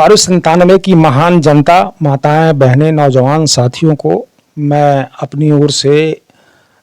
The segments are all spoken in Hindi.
पारुष 97 की महान जनता, माताएं, बहनें, नौजवान साथियों को मैं अपनी ओर से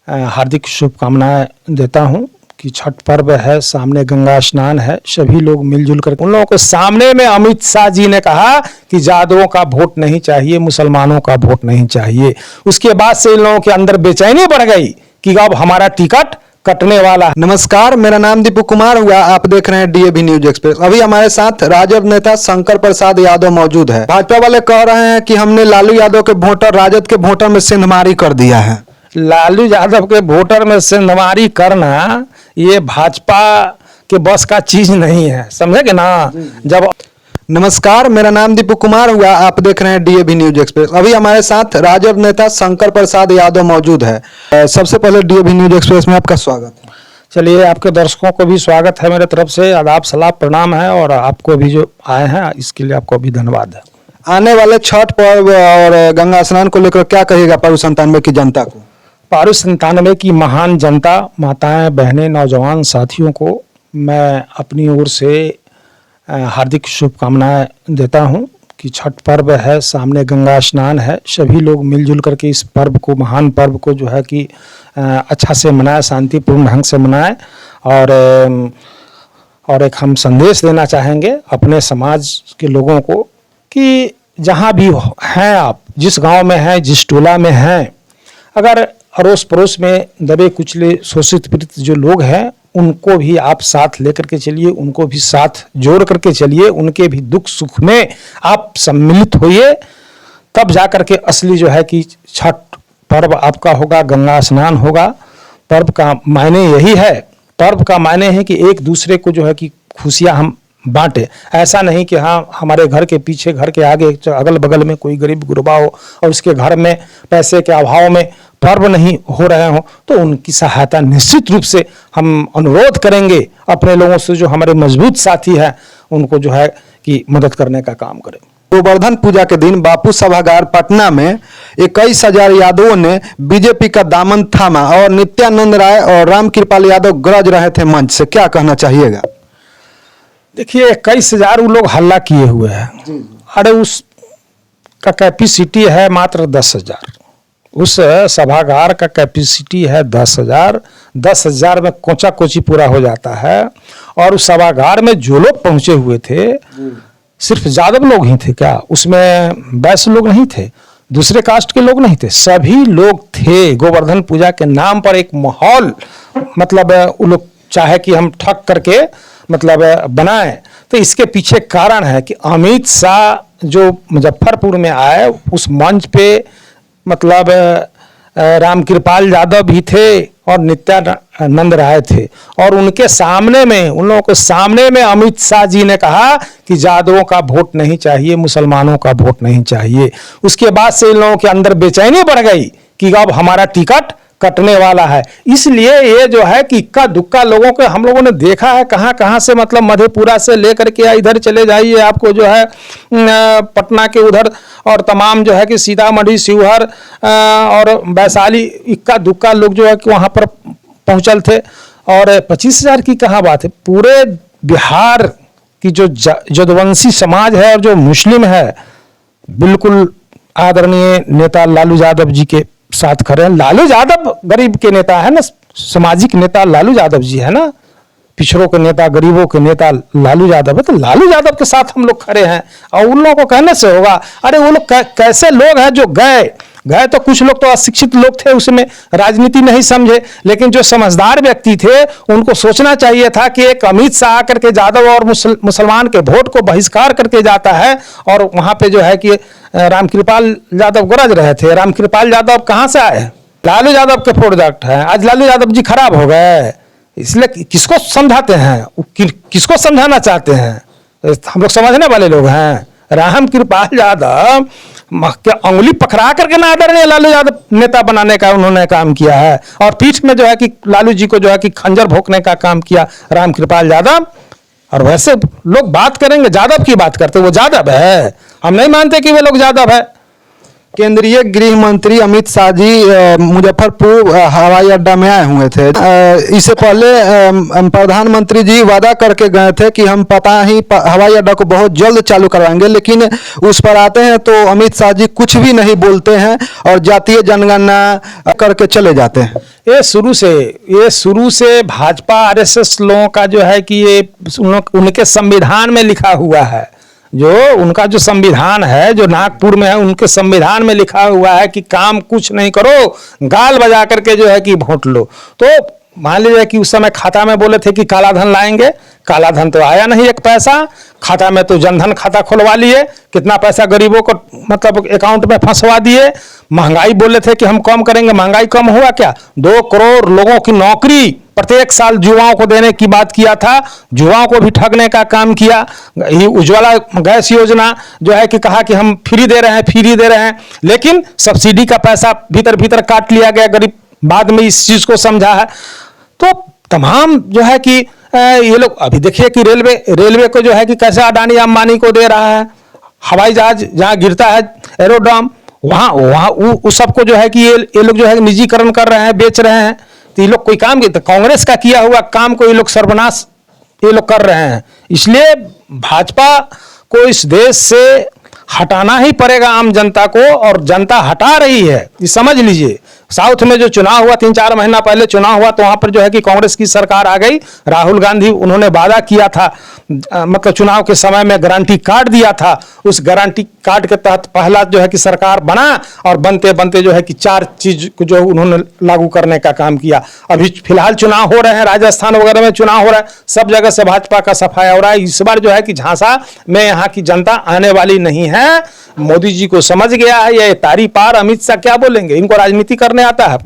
हार्दिक शुभकामनाएं देता हूं कि छठ पर्व है, सामने गंगा स्नान है। सभी लोग मिलजुल कर उन लोगों के सामने में अमित शाह जी ने कहा कि यादवों का वोट नहीं चाहिए, मुसलमानों का वोट नहीं चाहिए। उसके बाद से इन लोगों के अंदर बेचैनी बढ़ गई कि अब हमारा टिकट कटने वाला। नमस्कार, मेरा नाम दीपू कुमार हुआ। आप देख रहे हैं डीएवी न्यूज एक्सप्रेस। अभी हमारे साथ राजद नेता शंकर प्रसाद यादव मौजूद है। भाजपा वाले कह रहे हैं कि हमने लालू यादव के वोटर राजद के वोटर में सेंधमारी कर दिया है। लालू यादव के वोटर में सेंधमारी करना ये भाजपा के बस का चीज नहीं है, समझे ना। जब नमस्कार, मेरा नाम दीपू कुमार हुआ। आप देख रहे हैं डीएवी न्यूज एक्सप्रेस। अभी हमारे साथ राजद नेता शंकर प्रसाद यादव मौजूद है। सबसे पहले डीएवी न्यूज एक्सप्रेस में आपका स्वागत है। चलिए, आपके दर्शकों को भी स्वागत है मेरे तरफ से, आदाब सलाम प्रणाम है, और आपको भी जो आए हैं इसके लिए आपको भी धन्यवाद है। आने वाले छठ पर्व और गंगा स्नान को लेकर क्या कहिएगा पारुष 97 की जनता को? पारुष 97 की महान जनता, माताएं, बहनें, नौजवान साथियों को मैं अपनी ओर से हार्दिक शुभकामनाएं देता हूं कि छठ पर्व है, सामने गंगा स्नान है। सभी लोग मिलजुल करके इस पर्व को, महान पर्व को जो है कि अच्छा से मनाएं, शांतिपूर्ण ढंग से मनाएं। और एक हम संदेश देना चाहेंगे अपने समाज के लोगों को कि जहां भी हैं आप, जिस गांव में हैं, जिस टोला में हैं, अगर अड़ोस पड़ोस में दबे कुचले शोषित पीड़ित जो लोग हैं उनको भी आप साथ लेकर के चलिए, उनको भी साथ जोड़ करके चलिए, उनके भी दुख सुख में आप सम्मिलित होइए। तब जाकर के असली जो है कि छठ पर्व आपका होगा, गंगा स्नान होगा। पर्व का मायने यही है, पर्व का मायने है कि एक दूसरे को जो है कि खुशियां हम बांटे। ऐसा नहीं कि हाँ हमारे घर के पीछे, घर के आगे, अगल बगल में कोई गरीब गुरबा हो और उसके घर में पैसे के अभाव में पर्व नहीं हो रहे हो, तो उनकी सहायता निश्चित रूप से हम अनुरोध करेंगे अपने लोगों से, जो हमारे मजबूत साथी हैं उनको जो है कि मदद करने का काम करें। गोवर्धन पूजा के दिन बापू सभागार पटना में 21,000 यादवों ने बीजेपी का दामन थामा और नित्यानंद राय और रामकृपाल यादव गरज रहे थे मंच से। क्या कहना चाहिएगा? देखिए, 21,000 वो लोग हल्ला किए हुए हैं। अरे उस का कैपेसिटी है मात्र 10,000। उस सभागार का कैपेसिटी है 10,000। 10,000 में कोचा कोची पूरा हो जाता है। और उस सभागार में जो लोग पहुंचे हुए थे सिर्फ यादव लोग ही थे क्या? उसमें वैश्य लोग नहीं थे, दूसरे कास्ट के लोग नहीं थे, सभी लोग थे। गोवर्धन पूजा के नाम पर एक माहौल, मतलब वो लोग चाहे कि हम ठग करके मतलब बनाए, तो इसके पीछे कारण है कि अमित शाह जो मुजफ्फरपुर में आए, उस मंच पे मतलब रामकृपाल यादव भी थे और नित्यानंद राय थे, और उनके सामने में, उन लोगों के सामने में अमित शाह जी ने कहा कि यादवों का वोट नहीं चाहिए, मुसलमानों का वोट नहीं चाहिए। उसके बाद से इन लोगों के अंदर बेचैनी बढ़ गई कि अब हमारा टिकट कटने वाला है। इसलिए ये जो है कि इक्का दुक्का लोगों के हम लोगों ने देखा है, कहां कहां से, मतलब मधेपुरा से लेकर के इधर चले जाइए, आपको जो है पटना के उधर, और तमाम जो है कि सीतामढ़ी, शिवहर और वैशाली, इक्का दुक्का लोग जो है कि वहां पर पहुंचल थे। और 25,000 की कहाँ बात है, पूरे बिहार की जो जदवंशी समाज है और जो मुस्लिम है, बिल्कुल आदरणीय नेता लालू यादव जी के साथ खड़े हैं। लालू यादव गरीब के नेता है ना, सामाजिक नेता लालू यादव जी है ना, पिछड़ों के नेता, गरीबों के नेता लालू यादव है। तो लालू यादव के साथ हम लोग खड़े हैं, और उन लोगों को कहने से होगा। अरे वो लोग कैसे लोग हैं जो गए तो कुछ लोग तो अशिक्षित लोग थे, उसमें राजनीति नहीं समझे, लेकिन जो समझदार व्यक्ति थे उनको सोचना चाहिए था कि एक अमित शाह आकर के यादव और मुसलमान के वोट को बहिष्कार करके जाता है, और वहां पे जो है कि रामकृपाल यादव गरज रहे थे। रामकृपाल यादव कहां से आए? लालू यादव के प्रोडक्ट है। आज लालू यादव जी खराब हो गए, इसलिए किसको समझाते हैं, किसको समझाना चाहते हैं? हम लोग समझने वाले लोग हैं। रामकृपाल यादव के अंगुली पकड़ा करके ना आदरणीय लालू यादव नेता बनाने का उन्होंने काम किया है, और पीठ में जो है कि लालू जी को जो है कि खंजर भोंकने का काम किया रामकृपाल यादव। और वैसे लोग बात करेंगे, यादव की बात करते, वो यादव है, हम नहीं मानते कि वे लोग यादव है। केंद्रीय गृह मंत्री अमित शाह जी मुजफ्फरपुर हवाई अड्डा में आए हुए थे। इससे पहले प्रधानमंत्री जी वादा करके गए थे कि हम हवाई अड्डा को बहुत जल्द चालू करवाएंगे, लेकिन उस पर आते हैं तो अमित शाह जी कुछ भी नहीं बोलते हैं और जातीय जनगणना करके चले जाते हैं। ये शुरू से भाजपा आरएसएस लोगों का जो है कि ये उनके संविधान में लिखा हुआ है, जो उनका जो संविधान है जो नागपुर में है उनके संविधान में लिखा हुआ है कि काम कुछ नहीं करो, गाल बजा करके जो है कि वोट लो। तो मान लीजिए कि उस समय खाता में बोले थे कि काला धन लाएंगे, काला धन तो आया नहीं एक पैसा, खाता में तो जनधन खाता खुलवा लिए, कितना पैसा गरीबों को मतलब अकाउंट में फंसवा दिए। महंगाई बोले थे कि हम कम करेंगे, महंगाई कम हुआ क्या? 2 करोड़ लोगों की नौकरी प्रत्येक साल युवाओं को देने की बात किया था, युवाओं को भी ठगने का काम किया। ये उज्ज्वला गैस योजना जो है कि कहा कि हम फ्री दे रहे हैं, लेकिन सब्सिडी का पैसा भीतर काट लिया गया, गरीब बाद में इस चीज को समझा है। तो तमाम जो है कि ये लोग अभी देखिए कि रेलवे को जो है कि कैसे अडानी अंबानी को दे रहा है, हवाई जहाज जहाँ गिरता है एरोड्राम वहाँ उस सबको जो है कि ये लोग जो है निजीकरण कर रहे हैं, बेच रहे हैं। तो ये लोग कोई काम तो कांग्रेस का किया हुआ काम को ये लोग सर्वनाश ये लोग कर रहे हैं। इसलिए भाजपा को इस देश से हटाना ही पड़ेगा आम जनता को, और जनता हटा रही है, ये समझ लीजिए। साउथ में जो चुनाव हुआ 3-4 महीना पहले चुनाव हुआ तो वहां पर जो है कि कांग्रेस की सरकार आ गई। राहुल गांधी उन्होंने वादा किया था, मतलब चुनाव के समय में गारंटी कार्ड दिया था, उस गारंटी कार्ड के तहत पहला जो है कि सरकार बना और बनते बनते जो है कि 4 चीज को जो उन्होंने लागू करने का काम किया। अभी फिलहाल चुनाव हो रहे हैं, राजस्थान वगैरह में चुनाव हो रहा है, सब जगह से भाजपा का सफाया हो रहा है। इस बार जो है कि झांसा में यहाँ की जनता आने वाली नहीं है। मोदी जी को समझ गया है, ये तारी पार। अमित शाह क्या बोलेंगे, इनको राजनीति करने आता है,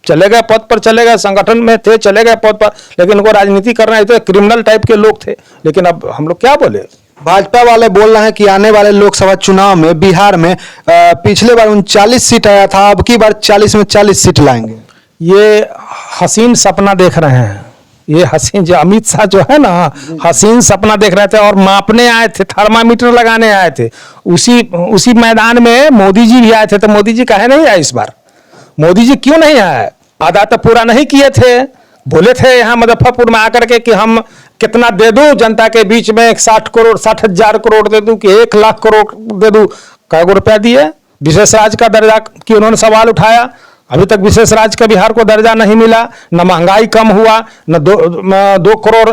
चले गए पद पर, चले गए संगठन में थे, चले गए पद पर, लेकिन इनको राजनीति करना है। तो क्रिमिनल टाइप के लोग थे, लेकिन अब हम लोग क्या बोले। भाजपा वाले बोल रहे हैं कि आने वाले लोकसभा चुनाव में बिहार में पिछले बार 39 सीट आया था, अब की बार 40 में 40 सीट लाएंगे। ये हसीन सपना देख रहे हैं, ये हसीन जो अमित शाह जो है ना, हसीन सपना देख रहे थे और मापने आए थे, थर्मामीटर लगाने आए थे। उसी मैदान में मोदी जी भी आए थे। तो मोदी जी काहे नहीं आए इस बार? मोदी जी क्यों नहीं आए? वादा तो पूरा नहीं किए थे। बोले थे यहाँ मुजफ्फरपुर में आकर के कि हम कितना दे दूं जनता के बीच में, 60,000 करोड़ दे दूं कि 1 लाख करोड़ दे दूं। कै गो रुपया दिए? विशेष राज्य का दर्जा की उन्होंने सवाल उठाया। अभी तक विशेष राज्य का बिहार को दर्जा नहीं मिला, न महंगाई कम हुआ, न 2 करोड़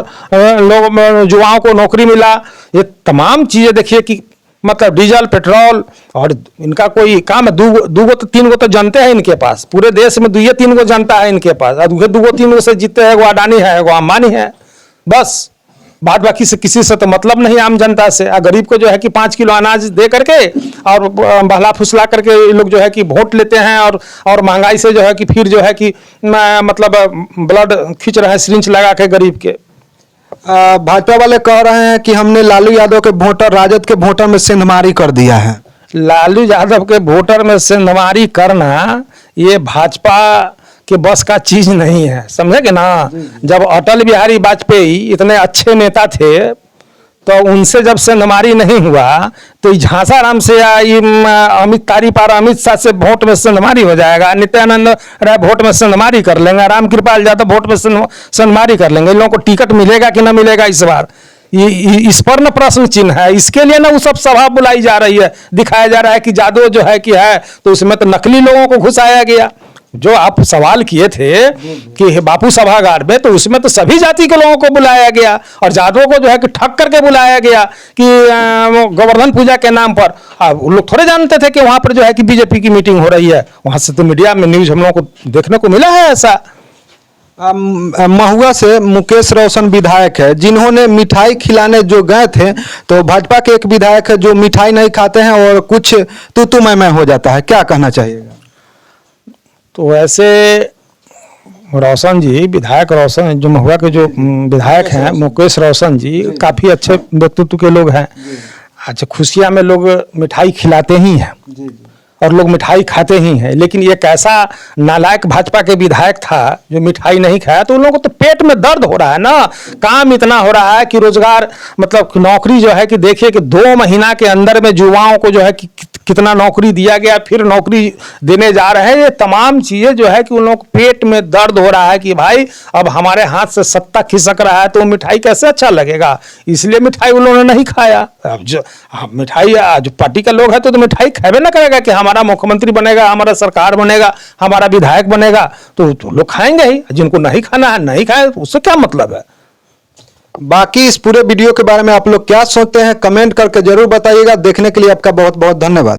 लोग युवाओं को नौकरी मिला। ये तमाम चीजें देखिए कि मतलब डीजल पेट्रोल, और इनका कोई काम है 2-3 गो तो जनते हैं इनके पास, पूरे देश में 2-3 गो जनता है इनके पास, और 2-3 गो से जीते हैं। वो अडानी है, वो अंबानी है, बस। बाद बाकी से किसी से तो मतलब नहीं आम जनता से। गरीब को जो है कि 5 किलो अनाज दे करके और बहला फुसला करके ये लोग जो है कि वोट लेते हैं, और महंगाई से जो है कि फिर जो है कि मतलब ब्लड खींच रहे हैं सिरिंज लगा के गरीब के। भाजपा वाले कह रहे हैं कि हमने लालू यादव के वोटर राजद के वोटर में सेंधमारी कर दिया है। लालू यादव के वोटर में सेंधमारी करना ये भाजपा के बस का चीज नहीं है, समझे ना। जब अटल बिहारी वाजपेयी इतने अच्छे नेता थे तो उनसे जब सेंधमारी नहीं हुआ तो झांसा राम से या अमित शाह से वोट में सेंधमारी हो जाएगा। नित्यानंद राय वोट में सेंधमारी कर लेंगे, राम कृपाल यादव वोट में सेंधमारी कर लेंगे। इन लोगों को टिकट मिलेगा कि ना मिलेगा इस बार, इस पर न प्रश्न चिन्ह है। इसके लिए ना वो सब सभा बुलाई जा रही है, दिखाया जा रहा है कि जादव जो है कि है, तो उसमें तो नकली लोगों को घुसाया गया। जो आप सवाल किए थे कि बापू सभागार में, तो उसमें तो सभी जाति के लोगों को बुलाया गया, और जादवों को जो है कि ठग करके बुलाया गया कि गोवर्धन पूजा के नाम पर। अब उन लोग थोड़े जानते थे कि वहां पर जो है कि बीजेपी की मीटिंग हो रही है। वहां से तो मीडिया में न्यूज हम लोगों को देखने को मिला है ऐसा। महुआ से मुकेश रोशन विधायक है, जिन्होंने मिठाई खिलाने जो गए थे, तो भाजपा के एक विधायक है जो मिठाई नहीं खाते हैं और कुछ तू मैं हो जाता है, क्या कहना चाहिएगा? तो वैसे रोशन जी, विधायक रोशन, जो महुआ के जो विधायक हैं मुकेश रोशन जी, काफ़ी अच्छे व्यक्तित्व के लोग हैं। अच्छा, खुशियाँ में लोग मिठाई खिलाते ही हैं और लोग मिठाई खाते ही हैं, लेकिन एक ऐसा नालायक भाजपा के विधायक था जो मिठाई नहीं खाया, तो उन लोगों को तो पेट में दर्द हो रहा है ना। काम इतना हो रहा है कि रोजगार मतलब नौकरी जो है कि देखिए कि 2 महीना के अंदर में युवाओं को जो है कि कितना नौकरी दिया गया, फिर नौकरी देने जा रहे हैं। ये तमाम चीज़ें जो है कि उन लोग पेट में दर्द हो रहा है कि भाई अब हमारे हाथ से सत्ता खिसक रहा है तो मिठाई कैसे अच्छा लगेगा, इसलिए मिठाई उन लोगों ने नहीं खाया। अब जो मिठाई जो पार्टी का लोग है तो मिठाई खाबे ना करेगा कि हमारा मुख्यमंत्री बनेगा, हमारा सरकार बनेगा, हमारा विधायक बनेगा, तो लोग खाएंगे ही। जिनको नहीं खाना है नहीं खाए, उससे क्या मतलब है। बाकी इस पूरे वीडियो के बारे में आप लोग क्या सोचते हैं कमेंट करके जरूर बताइएगा। देखने के लिए आपका बहुत बहुत धन्यवाद।